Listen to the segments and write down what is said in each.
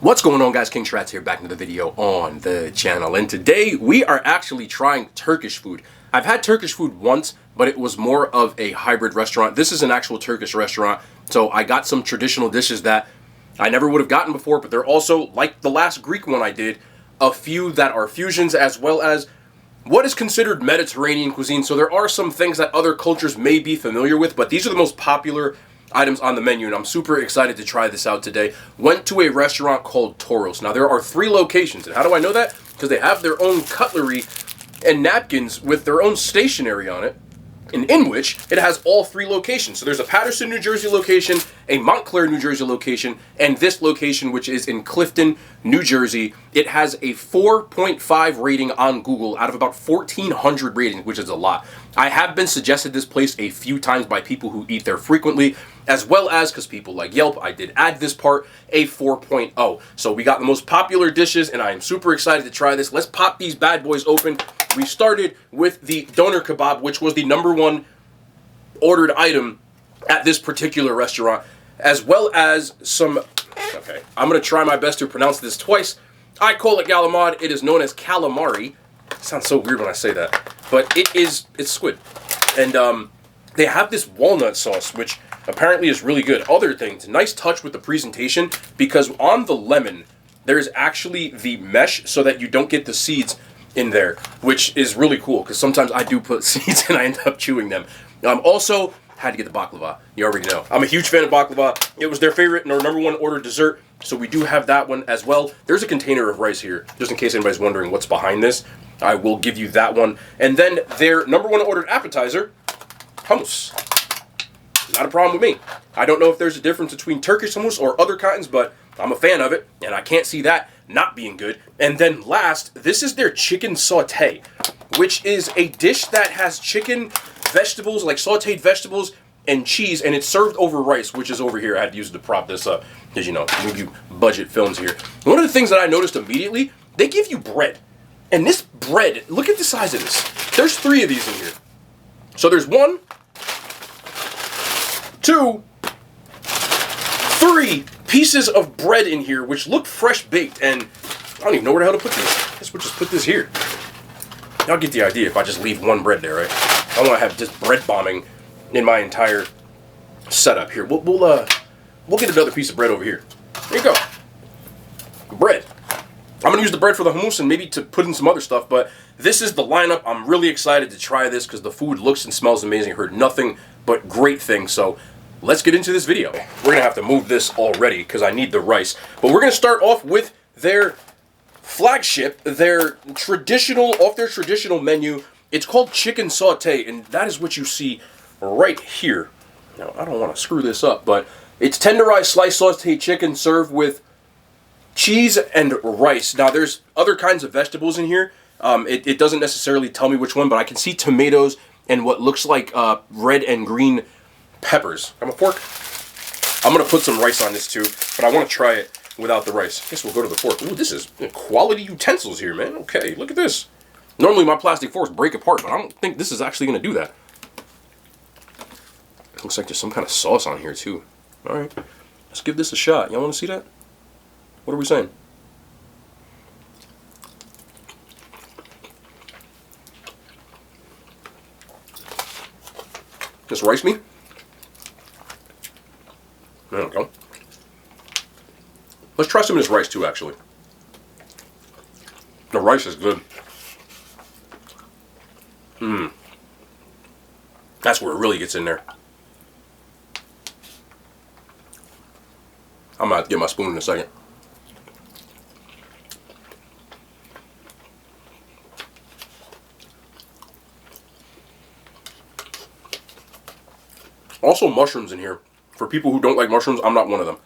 What's going on, guys? King Shrats here, back into the video on the channel, and today we are actually trying Turkish food. I've had Turkish food once, but it was more of a hybrid restaurant. This is an actual Turkish restaurant, so I got some traditional dishes that I never would have gotten before, but they're also, like the last Greek one I did, a few that are fusions, as well as what is considered Mediterranean cuisine. So there are some things that other cultures may be familiar with, but these are the most popular items on the menu, and I'm super excited to try this out today. Went to a restaurant called Toros. Now, there are 3 locations, and how do I know that? Because they have their own cutlery and napkins with their own stationery on it, and in which it has all 3 locations. So there's a Paterson, New Jersey location, a Montclair, New Jersey location, and this location, which is in Clifton, New Jersey. It has a 4.5 rating on Google out of about 1,400 ratings, which is a lot. I have been suggested this place a few times by people who eat there frequently, as well as, because people like Yelp, I did add this part, a 4.0. So we got the most popular dishes, and I am super excited to try this. Let's pop these bad boys open. We started with the doner kebab, which was the #1 ordered item at this particular restaurant, as well as some, okay, I'm going to try my best to pronounce this twice. I call it galamad. It is known as calamari. It sounds so weird when I say that, but it's squid. And they have this walnut sauce, which apparently is really good. Other things, nice touch with the presentation, because on the lemon, there's actually the mesh so that you don't get the seeds in there, which is really cool, because sometimes I do put seeds and I end up chewing them. Also, had to get the baklava. You already know. I'm a huge fan of baklava. It was their favorite and our #1 ordered dessert, so we do have that one as well. There's a container of rice here, just in case anybody's wondering what's behind this. I will give you that one. And then their #1 ordered appetizer, hummus. Not a problem with me. I don't know if there's a difference between Turkish hummus or other kinds, but I'm a fan of it, and I can't see that not being good. And then last, this is their chicken saute, which is a dish that has chicken, vegetables, like sauteed vegetables, and cheese, and it's served over rice, which is over here. I had to use it to prop this up, because, you know, we do budget films here. One of the things that I noticed immediately, they give you bread. And this bread, look at the size of this. There's 3 of these in here. So there's 1, 2, 3 pieces of bread in here, which look fresh baked, and I don't even know where the hell to put these. I guess we'll just put this here. Y'all get the idea if I just leave 1 bread there, right? I don't want to have just bread bombing in my entire setup here. We'll get another piece of bread over here. There you go. Bread. I'm going to use the bread for the hummus and maybe to put in some other stuff, but this is the lineup. I'm really excited to try this because the food looks and smells amazing. I heard nothing but great things, so let's get into this video. We're going to have to move this already because I need the rice, but we're going to start off with their flagship, their traditional, off their traditional menu. It's called chicken saute, and that is what you see right here. Now, I don't want to screw this up, but it's tenderized sliced sauteed chicken served with cheese and rice. Now, there's other kinds of vegetables in here. It doesn't necessarily tell me which one, but I can see tomatoes and what looks like red and green peppers. Have a fork? I'm going to put some rice on this too, but I want to try it without the rice. I guess we'll go to the fork. Ooh, this is quality utensils here, man. Okay, look at this. Normally my plastic forks break apart, but I don't think this is actually going to do that. Looks like there's some kind of sauce on here too. All right, let's give this a shot. Y'all want to see that? What are we saying? This rice me? There we go. Let's try some of this rice too, actually. The rice is good. That's where it really gets in there. I'm going to have to get my spoon in a second. Also mushrooms in here. For people who don't like mushrooms, I'm not one of them.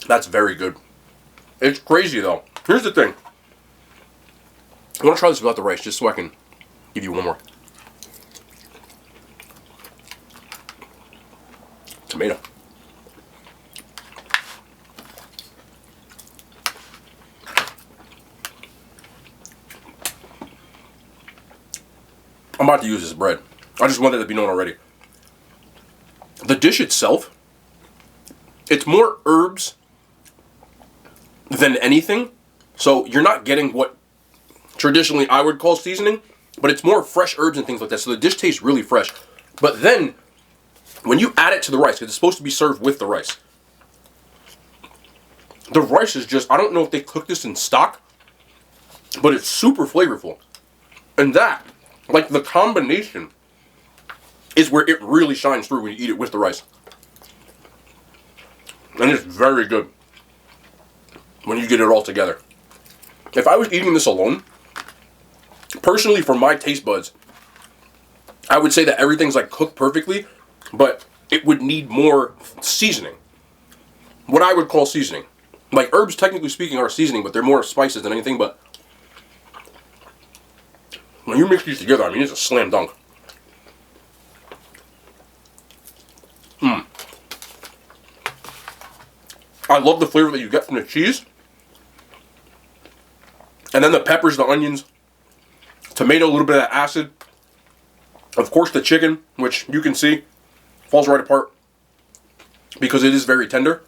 That's very good. It's crazy though. Here's the thing. I want to try this without the rice, just so I can give you one more. Tomato. I'm about to use this bread. I just wanted it to be known already. The dish itself, it's more herbs than anything. So you're not getting what traditionally I would call seasoning, but it's more fresh herbs and things like that. So the dish tastes really fresh. But then, when you add it to the rice, because it's supposed to be served with the rice, the rice is just, I don't know if they cook this in stock, but it's super flavorful. And that, like the combination, is where it really shines through when you eat it with the rice. And it's very good when you get it all together. If I was eating this alone, personally for my taste buds, I would say that everything's like cooked perfectly, but it would need more seasoning. What I would call seasoning. Like herbs, technically speaking, are seasoning, but they're more spices than anything. But when you mix these together, I mean, it's a slam dunk. I love the flavor that you get from the cheese. And then the peppers, the onions, tomato, a little bit of that acid. Of course, the chicken, which you can see falls right apart because it is very tender.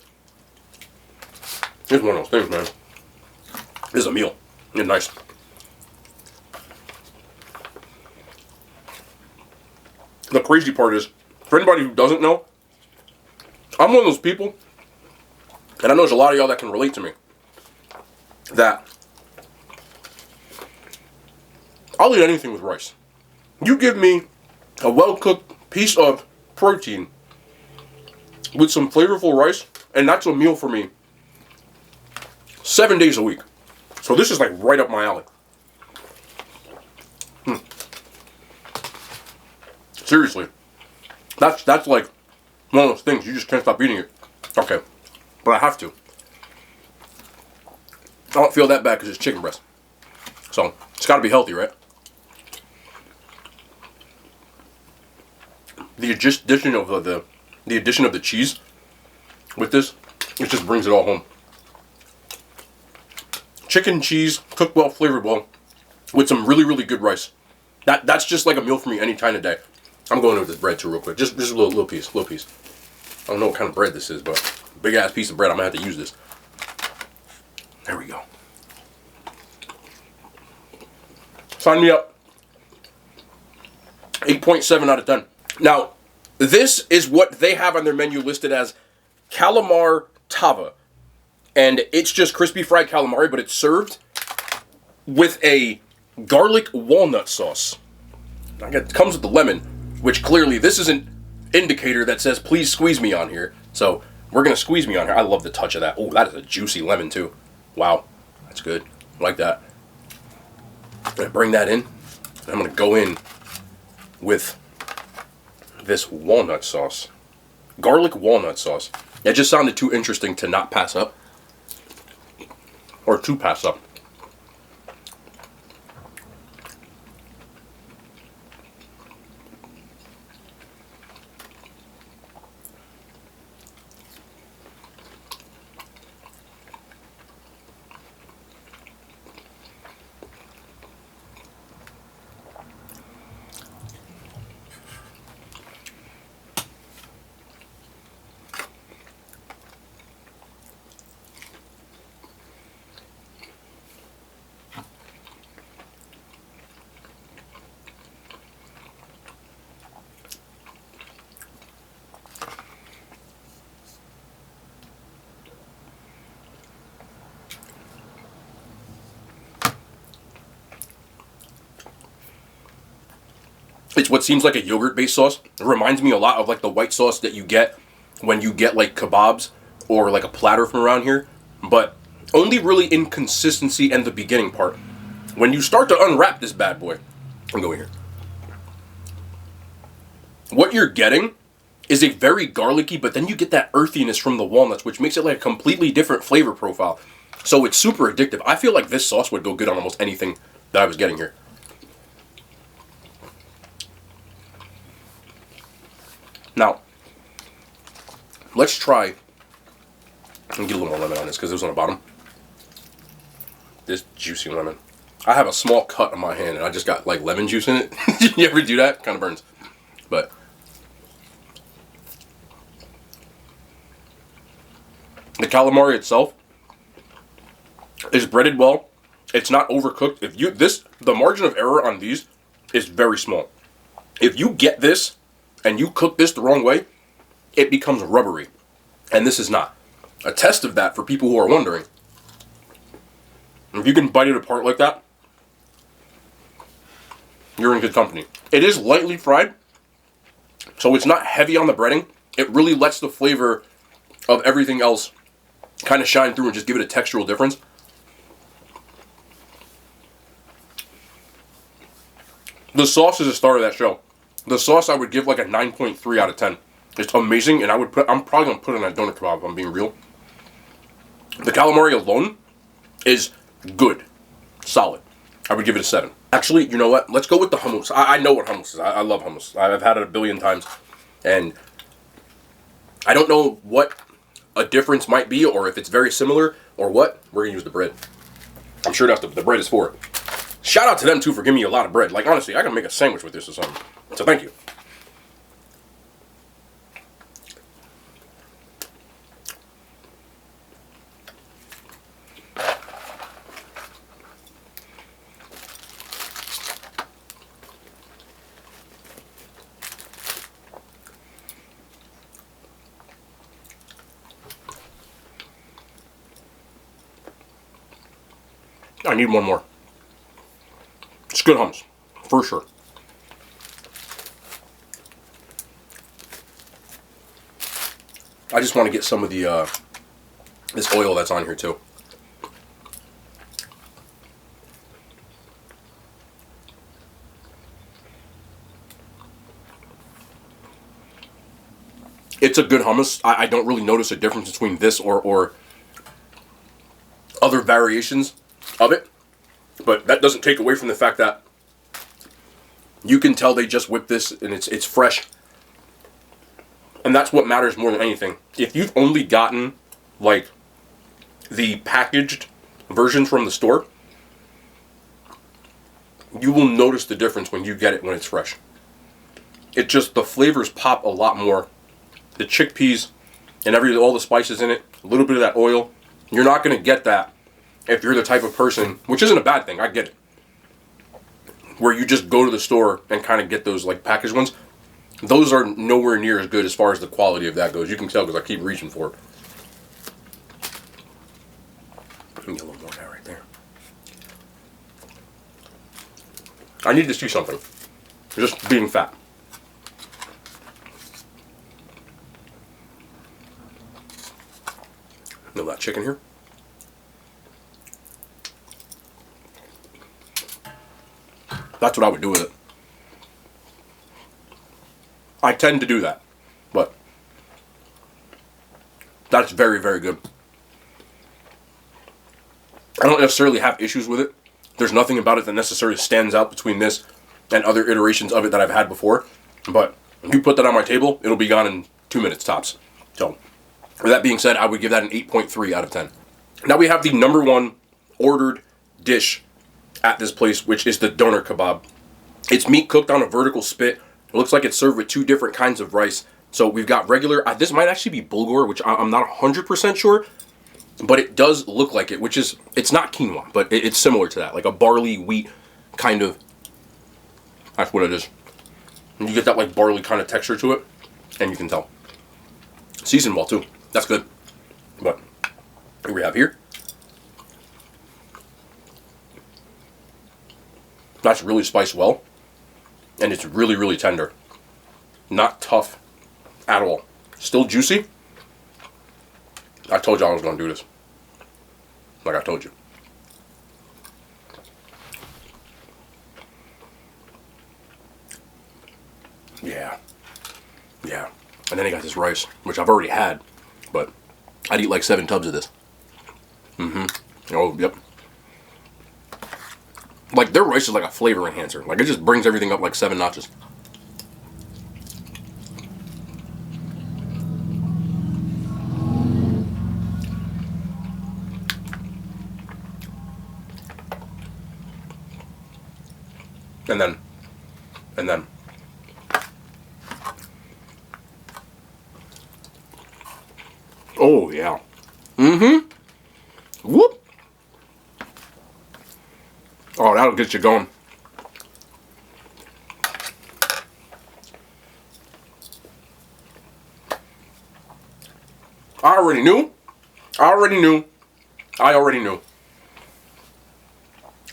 It's one of those things, man. This is a meal. It's nice. The crazy part is, for anybody who doesn't know, I'm one of those people, and I know there's a lot of y'all that can relate to me, that I'll eat anything with rice. You give me a well-cooked piece of protein with some flavorful rice, and that's a meal for me 7 days a week. So this is like right up my alley. Seriously. That's like one of those things, you just can't stop eating it. Okay, but I have to. I don't feel that bad because it's chicken breast. So, it's got to be healthy, right? The addition of the cheese with this, it just brings it all home. Chicken, cheese, cooked well, flavored well, with some really, really good rice. That's just like a meal for me any time of day. I'm going with this bread too real quick. Just a little piece. I don't know what kind of bread this is, but big ass piece of bread. I'm going to have to use this. There we go. Sign me up. 8.7 out of 10. Now, this is what they have on their menu listed as calamar tava. And it's just crispy fried calamari, but it's served with a garlic walnut sauce. It comes with the lemon, which clearly this is an indicator that says, please squeeze me on here. So we're going to squeeze me on here. I love the touch of that. Oh, that is a juicy lemon too. Wow, that's good. I like that. I'm going to bring that in. And I'm going to go in with this walnut sauce. Garlic walnut sauce. It just sounded too interesting to not pass up. Or to pass up. It's what seems like a yogurt-based sauce. It reminds me a lot of like the white sauce that you get when you get like kebabs or like a platter from around here. But only really in consistency and the beginning part. When you start to unwrap this bad boy, I'm going here. What you're getting is a very garlicky, but then you get that earthiness from the walnuts, which makes it like a completely different flavor profile. So it's super addictive. I feel like this sauce would go good on almost anything that I was getting here. Now, let's try and get a little more lemon on this because it was on the bottom. This juicy lemon. I have a small cut on my hand and I just got like lemon juice in it. You ever do that? Kind of burns. But the calamari itself is breaded well. It's not overcooked. The margin of error on these is very small. If you get this and you cook this the wrong way, it becomes rubbery. And this is not. A test of that for people who are wondering. If you can bite it apart like that, you're in good company. It is lightly fried, so it's not heavy on the breading. It really lets the flavor of everything else kind of shine through and just give it a textural difference. The sauce is a star of that show. The sauce I would give like a 9.3 out of 10. It's amazing, and I'm probably going to put it on a doner kebab if I'm being real. The calamari alone is good. Solid. I would give it a 7. Actually, you know what? Let's go with the hummus. I know what hummus is. I love hummus. I've had it a billion times. And I don't know what a difference might be, or if it's very similar, or what. We're going to use the bread. I'm sure that's the bread is for it. Shout out to them, too, for giving me a lot of bread. Like, honestly, I can make a sandwich with this or something. So, thank you. I need one more. It's good hummus, for sure. I just want to get some of the this oil that's on here too. It's a good hummus. I don't really notice a difference between this or other variations of it, but that doesn't take away from the fact that you can tell they just whipped this and it's fresh, and that's what matters more than anything. If you've only gotten like the packaged versions from the store, you will notice the difference when you get it when it's fresh. It just, the flavors pop a lot more. The chickpeas and all the spices in it, a little bit of that oil. You're not going to get that if you're the type of person, which isn't a bad thing, I get it, where you just go to the store and kind of get those like packaged ones. Those are nowhere near as good as far as the quality of that goes. You can tell because I keep reaching for it. Let me get a little more of that right there. I need to see something. Just being fat. Know that chicken here? That's what I would do with it. I tend to do that, but that's very, very good. I don't necessarily have issues with it. There's nothing about it that necessarily stands out between this and other iterations of it that I've had before. But if you put that on my table, it'll be gone in 2 minutes tops. So, with that being said, I would give that an 8.3 out of 10. Now we have the number one ordered dish at this place, which is the doner kebab. It's meat cooked on a vertical spit. It looks like it's served with 2 different kinds of rice. So we've got regular, this might actually be bulgur, which I'm not 100% sure, but it does look like it, which is, it's not quinoa, but it's similar to that, like a barley wheat kind of, that's what it is. And you get that like barley kind of texture to it, and you can tell. Seasoned well too, that's good. But here we have here. That's really spiced well, and it's really, really tender. Not tough at all. Still juicy. I told you I was going to do this. Like I told you. Yeah. Yeah. And then he got this rice, which I've already had, but I'd eat like 7 tubs of this. Oh, yep. Like, their rice is like a flavor enhancer. Like, it just brings everything up like 7 notches. And then. Oh, yeah. Mm-hmm. Whoop. Oh, that'll get you going. I already knew.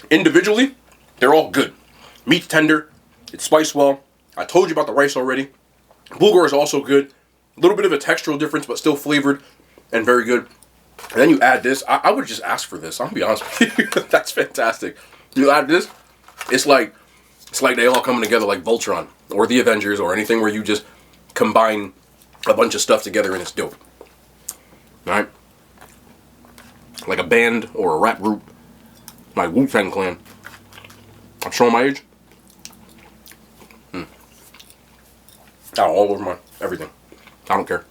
Individually, they're all good. Meat's tender. It's spiced well. I told you about the rice already. Bulgur is also good. A little bit of a textural difference, but still flavored and very good. And then you add this. I would just ask for this. I'm gonna be honest with you. That's fantastic. You add this, it's like they all coming together like Voltron or the Avengers or anything where you just combine a bunch of stuff together and it's dope. Alright? Like a band or a rap group. Like Wu-Tang Clan. I'm showing my age. All over my everything. I don't care.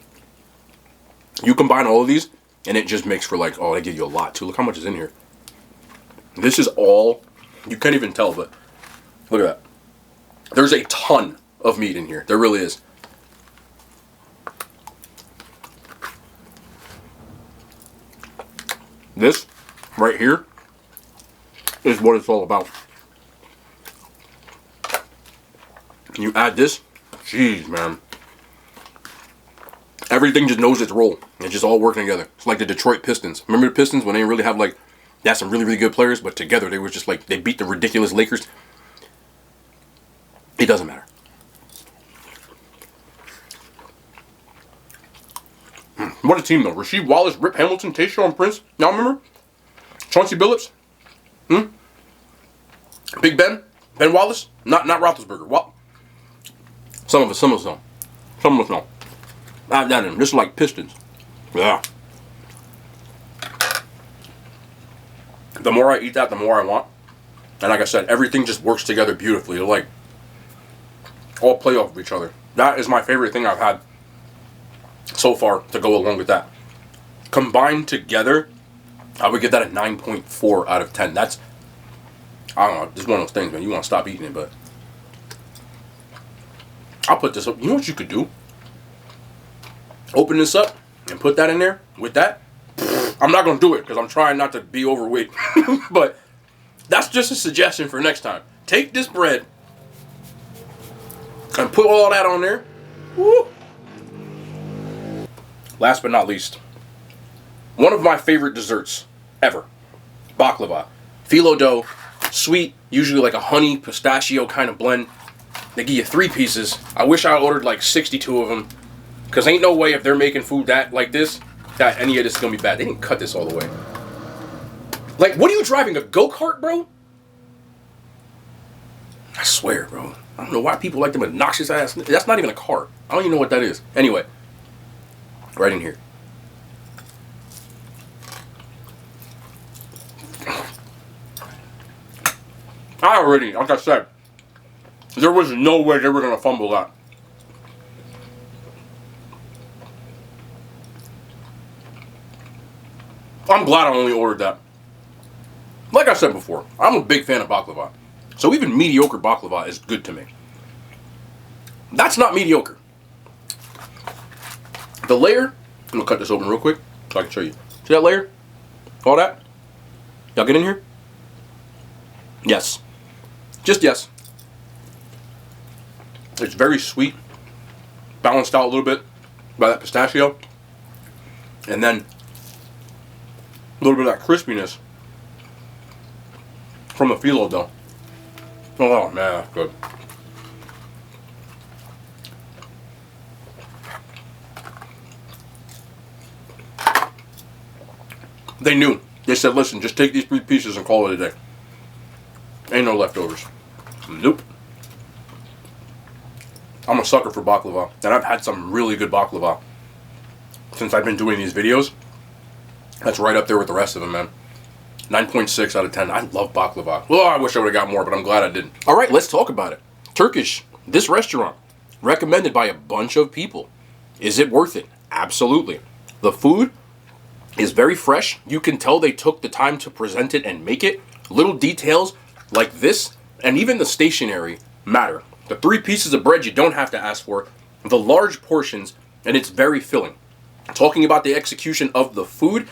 You combine all of these and it just makes for like, oh, they give you a lot too. Look how much is in here. This is all, you can't even tell, but look at that. There's a ton of meat in here. There really is. This right here is what it's all about. You add this, jeez, man. Everything just knows its role. It's just all working together. It's like the Detroit Pistons. Remember the Pistons when they didn't really have like, they had some really, really good players, but together they were just like, they beat the ridiculous Lakers. It doesn't matter. What a team though. Rasheed Wallace, Rip Hamilton, Tayshaun Prince. Now remember? Chauncey Billups. Big Ben. Ben Wallace. Not Roethlisberger. Well, some of us know. Some of us know. Add that in. This is like Pistons. Yeah. The more I eat that, the more I want. And like I said, everything just works together beautifully. They're like all play off of each other. That is my favorite thing I've had so far to go along with that. Combined together, I would give that a 9.4 out of 10. That's, I don't know, just one of those things, man. You want to stop eating it, but I'll put this up. You know what you could do? Open this up and put that in there with that. I'm not going to do it because I'm trying not to be overweight. But that's just a suggestion for next time. Take this bread and put all that on there. Woo. Last but not least, one of my favorite desserts ever. Baklava. Phyllo dough. Sweet. Usually like a honey pistachio kind of blend. They give you 3 pieces. I wish I ordered like 62 of them. Because ain't no way if they're making food that like this, that any of this is going to be bad. They didn't cut this all the way. Like, what are you driving? A go-kart, bro? I swear, bro. I don't know why people like them obnoxious ass. That's not even a car. I don't even know what that is. Anyway. Right in here. Like I said, there was no way they were going to fumble that. I'm glad I only ordered that. Like I said before, I'm a big fan of baklava. So even mediocre baklava is good to me. That's not mediocre. The layer, I'm going to cut this open real quick so I can show you. See that layer? All that? Y'all get in here? Yes. Just yes. It's very sweet. Balanced out a little bit by that pistachio. And then a little bit of that crispiness from the phyllo dough. Oh man, that's good. They knew. They said, listen, just take these 3 pieces and call it a day. Ain't no leftovers. Nope. I'm a sucker for baklava. And I've had some really good baklava since I've been doing these videos. That's right up there with the rest of them, man. 9.6 out of 10. I love baklava. Well, I wish I would have got more, but I'm glad I didn't. All right, let's talk about it. Turkish. This restaurant. Recommended by a bunch of people. Is it worth it? Absolutely. The food is very fresh. You can tell they took the time to present it and make it. Little details like this and even the stationery matter. The 3 pieces of bread you don't have to ask for, the large portions, and it's very filling. Talking about the execution of the food,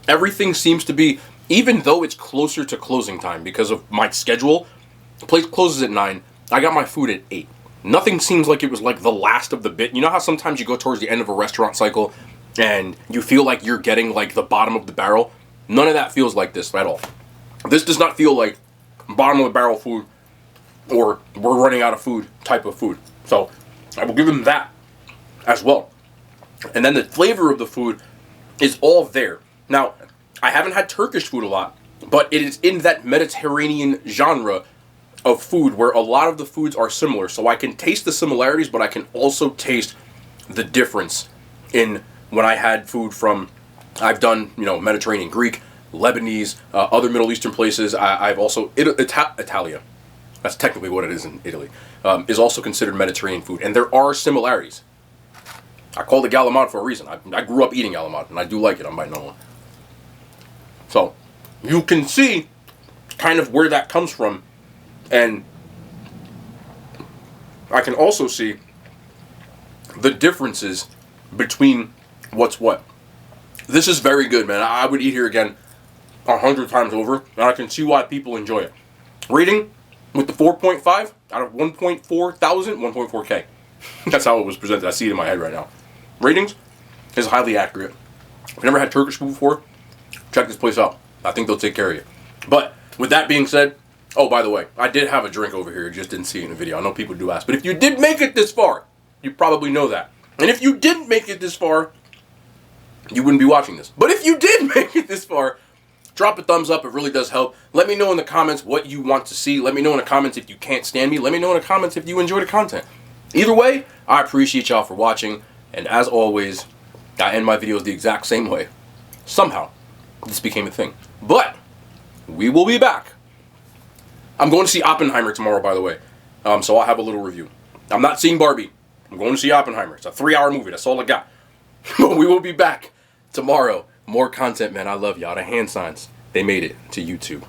everything seems to be, even though it's closer to closing time because of my schedule, the place closes at 9, I got my food at 8. Nothing seems like it was like the last of the bit. You know how sometimes you go towards the end of a restaurant cycle and you feel like you're getting like the bottom of the barrel? None of that feels like this at all. This does not feel like bottom of the barrel food or we're running out of food type of food. So I will give them that as well. And then the flavor of the food is all there. Now, I haven't had Turkish food a lot, but it is in that Mediterranean genre of food where a lot of the foods are similar. So I can taste the similarities, but I can also taste the difference in when I had food from, I've done, Mediterranean, Greek, Lebanese, other Middle Eastern places. I've also, Italia, that's technically what it is in Italy, is also considered Mediterranean food. And there are similarities. I call it galamad for a reason. I grew up eating galamad, and I do like it. I'm biting on one. So, you can see kind of where that comes from, and I can also see the differences between what's what. This is very good, man. I would eat here again 100 times over, and I can see why people enjoy it. Rating with the 4.5 out of 1.4 thousand, 1.4K. That's how it was presented. I see it in my head right now. Ratings is highly accurate. If you've never had Turkish food before, check this place out. I think they'll take care of you. But with that being said, oh, by the way, I did have a drink over here. You just didn't see it in the video. I know people do ask. But if you did make it this far, you probably know that. And if you didn't make it this far, you wouldn't be watching this. But if you did make it this far, drop a thumbs up. It really does help. Let me know in the comments what you want to see. Let me know in the comments if you can't stand me. Let me know in the comments if you enjoy the content. Either way, I appreciate y'all for watching. And as always, I end my videos the exact same way. Somehow, this became a thing. But we will be back. I'm going to see Oppenheimer tomorrow, by the way. So I'll have a little review. I'm not seeing Barbie. I'm going to see Oppenheimer. It's a 3-hour movie. That's all I got. But we will be back tomorrow. More content, man. I love y'all. The hand signs, they made it to YouTube.